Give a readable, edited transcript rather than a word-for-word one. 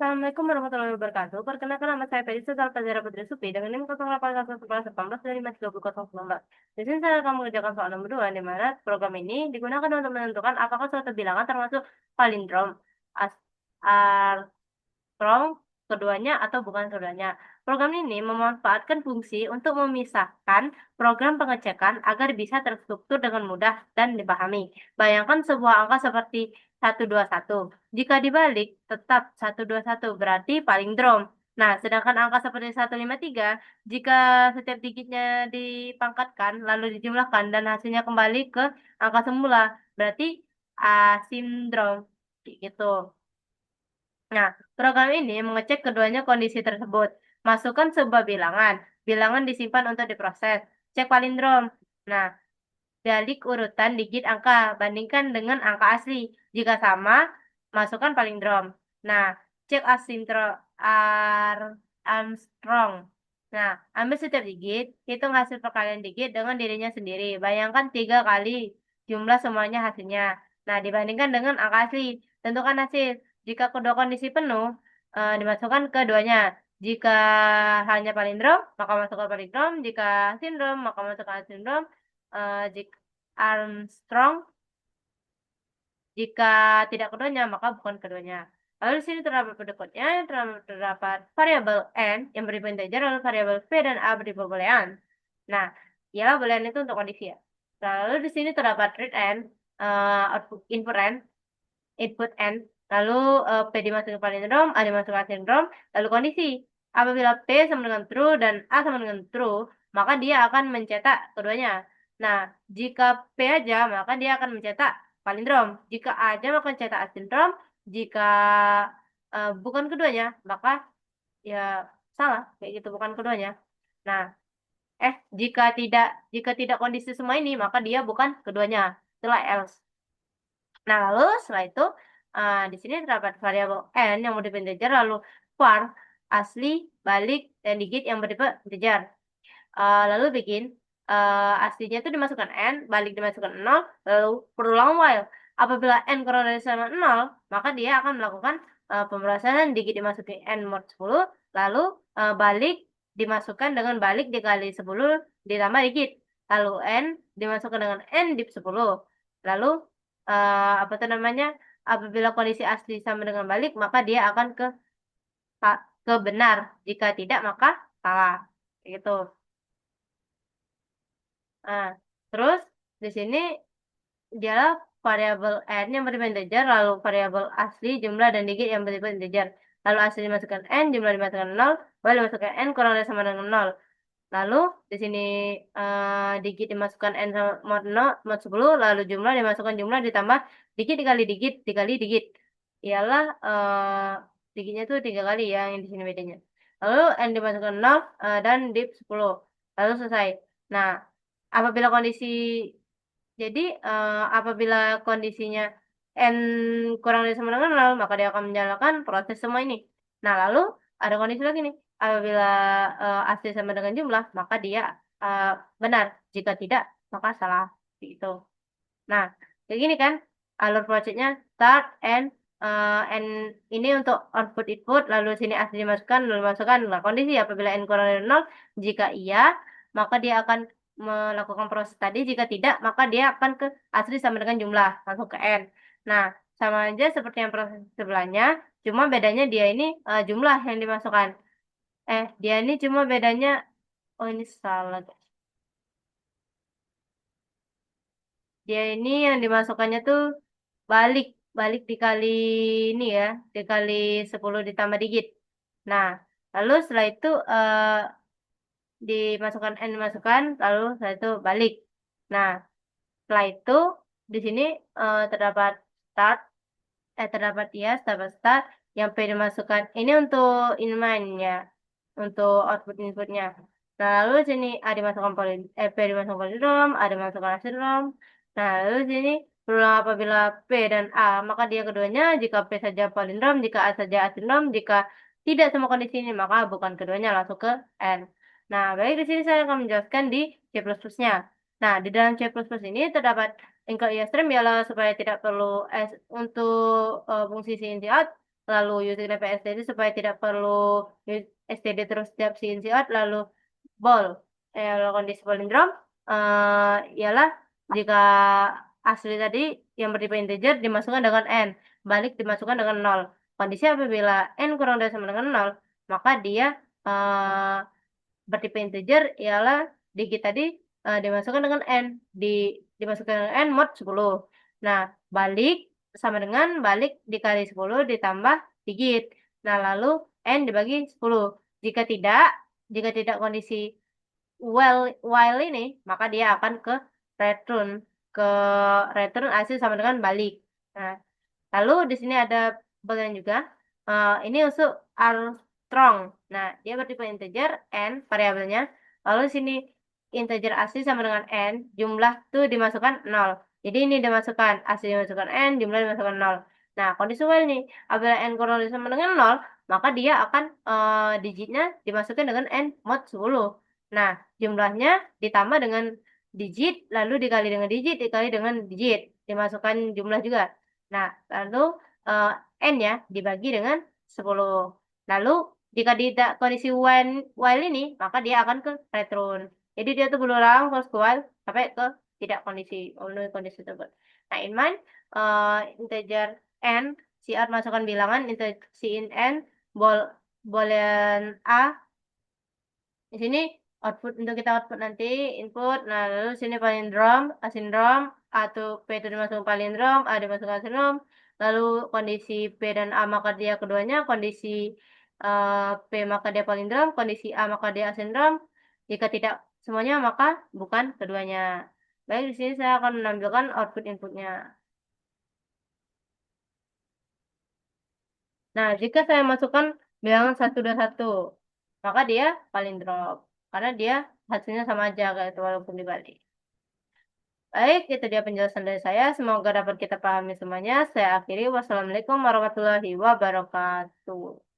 Assalamualaikum warahmatullahi wabarakatuh. Perkenalkan nama saya Feli Sutal Fazira Putri Supi dengan NIM 081118 dari Mas 2019. Di sini saya akan mengerjakan soal nomor 2, di mana program ini digunakan untuk menentukan apakah suatu bilangan termasuk palindrom, Armstrong, keduanya atau bukan keduanya. Program ini memanfaatkan fungsi untuk memisahkan program pengecekan agar bisa terstruktur dengan mudah dan dipahami. Bayangkan sebuah angka seperti 121. Jika dibalik, tetap 121 berarti palindrom. Nah, sedangkan angka seperti 153, jika setiap digitnya dipangkatkan, lalu dijumlahkan, dan hasilnya kembali ke angka semula, berarti asindrom. Gitu. Nah, program ini mengecek keduanya kondisi tersebut. Masukkan sebuah bilangan. Bilangan disimpan untuk diproses. Cek palindrom. Nah, balik urutan digit angka, bandingkan dengan angka asli. Jika sama, masukkan palindrom. Nah, cek Armstrong. Nah, ambil setiap digit, hitung hasil perkalian digit dengan dirinya sendiri. Bayangkan 3 kali jumlah semuanya hasilnya. Nah, dibandingkan dengan angka asli. Tentukan hasil. Jika kedua kondisi penuh, dimasukkan keduanya. Jika hanya palindrom, maka masukkan palindrom. Jika sindrom, maka masukkan sindrom. Jika Armstrong, jika tidak keduanya, maka bukan keduanya. Lalu di sini terdapat berikutnya, terdapat variabel n yang beri integer, lalu variabel v dan a beri boolean. Nah, ialah boolean itu untuk kondisi ya. Lalu di sini terdapat read n, output input n, input n, lalu p dimasukkan palindrom, a dimasukkan sindrom, lalu kondisi. Apabila p sama dengan true dan a sama dengan true, maka dia akan mencetak keduanya. Nah, jika p aja, maka dia akan mencetak palindrom. Jika a aja, maka mencetak asindrom. Jika bukan keduanya, maka ya salah, kayak gitu, bukan keduanya. Nah, jika tidak kondisi semua ini, maka dia bukan keduanya. Itulah else. Nah, lalu setelah itu, di sini terdapat variabel n yang bertipe integer, lalu var, asli, balik, dan digit yang bertipe integer. Lalu bikin, aslinya itu dimasukkan n, balik dimasukkan 0, lalu perulangan while. Apabila n kurang dari sama 0, maka dia akan melakukan pemrosesan digit dimasukin n mod 10, lalu balik dimasukkan dengan balik dikali 10 ditambah digit. Lalu n dimasukkan dengan n dip 10. Lalu apa itu namanya? Apabila kondisi asli sama dengan balik, maka dia akan ke benar. Jika tidak, maka salah. Gitu. Nah, terus di sini dialah variabel n yang bertipe integer, lalu variabel asli, jumlah, dan digit yang bertipe integer. Lalu asli dimasukkan n, jumlah dimasukkan 0, baru dimasukkan n kurang dari sama dengan 0. Lalu di sini digit dimasukkan n sama mod 0, mod 10, lalu jumlah dimasukkan jumlah ditambah digit dikali digit dikali digit. Ialah digitnya itu 3 kali ya, yang di sini bedanya. Lalu n dimasukkan 0 dan dip 10. Lalu selesai. Nah, apabila kondisi apabila kondisinya n kurang dari sama dengan 0, maka dia akan menjalankan proses semua ini. Nah, lalu ada kondisi lagi nih. Apabila asli sama dengan jumlah, maka dia benar. Jika tidak, maka salah. Gitu. Nah, kayak gini kan alur prosesnya start and ini untuk output input, lalu sini asli dimasukkan, lalu masukkan. Nah, kondisi apabila n kurang dari 0, jika iya, maka dia akan melakukan proses tadi. Jika tidak, maka dia akan ke asli sama dengan jumlah, langsung ke n. Nah, sama aja seperti yang proses sebelahnya, cuma bedanya dia ini jumlah yang dimasukkan. Dia ini cuma bedanya, oh ini salah guys. Dia ini yang dimasukkannya tuh balik, balik dikali ini ya, dikali 10 ditambah digit. Nah, lalu setelah itu dimasukkan n dimasukkan, lalu setelah itu balik. Nah, setelah itu di sini terdapat start, terdapat yes, terdapat start, yang p dimasukkan. Ini untuk inline-nya, untuk output inputnya. Nah, lalu sini A dimasukkan P dimasukkan palindrom, A dimasukkan asindrom. Nah, lalu sini berulang apabila P dan A, maka dia keduanya. Jika P saja palindrom, jika A saja asindrom, jika tidak semua kondisi ini, maka bukan keduanya, langsung ke N. Nah, baik, di sini saya akan menjelaskan di C++-nya. Nah, di dalam C++ ini terdapat include IOStream ialah supaya tidak perlu untuk fungsi cout, lalu using PSTD supaya tidak perlu STD terus setiap siut, lalu ball. Kalau kondisi palindrom ialah jika asli tadi yang bertipe integer dimasukkan dengan n, balik dimasukkan dengan 0. Kondisi apabila n kurang dari sama dengan 0, maka dia eh, bertipe integer ialah digit tadi dimasukkan dengan n, dimasukkan dengan n mod 10. Nah, balik sama dengan balik dikali 10 ditambah digit. Nah, lalu n dibagi 10. Jika tidak, jika tidak kondisi while ini, maka dia akan return ke return hasil sama dengan balik. Nah, lalu di sini ada bagian juga. Ini untuk Armstrong. Nah, dia bertipe integer n variabelnya. Lalu di sini integer asli sama dengan n, jumlah tuh dimasukkan 0. Jadi ini dimasukkan asli dimasukkan n, jumlah dimasukkan 0. Nah, kondisi while nih, apabila n kurang dari sama dengan 0, maka dia akan digitnya dimasukkan dengan n mod 10. Nah, jumlahnya ditambah dengan digit, lalu dikali dengan digit, dikali dengan digit. Dimasukkan jumlah juga. Nah, lalu eh, n ya dibagi dengan 10. Lalu jika tidak kondisi while ini, maka dia akan ke return. Jadi dia tuh berulang terus ke while sampai ke tidak kondisi memenuhi kondisi tersebut. Nah, in mind integer n, CR masukkan bilangan si in n boolean a. Di sini output untuk kita output nanti input. Nah, lalu sini palindrom, asindrom, atau P itu dimasukkan palindrom, A dimasukkan asindrom. Lalu kondisi P dan A maka dia keduanya, kondisi P maka dia palindrom, kondisi A maka dia asindrom. Jika tidak semuanya maka bukan keduanya. Baik, di sini saya akan menampilkan output inputnya. Nah, jika saya masukkan bilangan 121, maka dia palindrom. Karena dia hasilnya sama aja kayak itu walaupun dibalik. Baik, itu dia penjelasan dari saya. Semoga dapat kita pahami semuanya. Saya akhiri. Wassalamualaikum warahmatullahi wabarakatuh.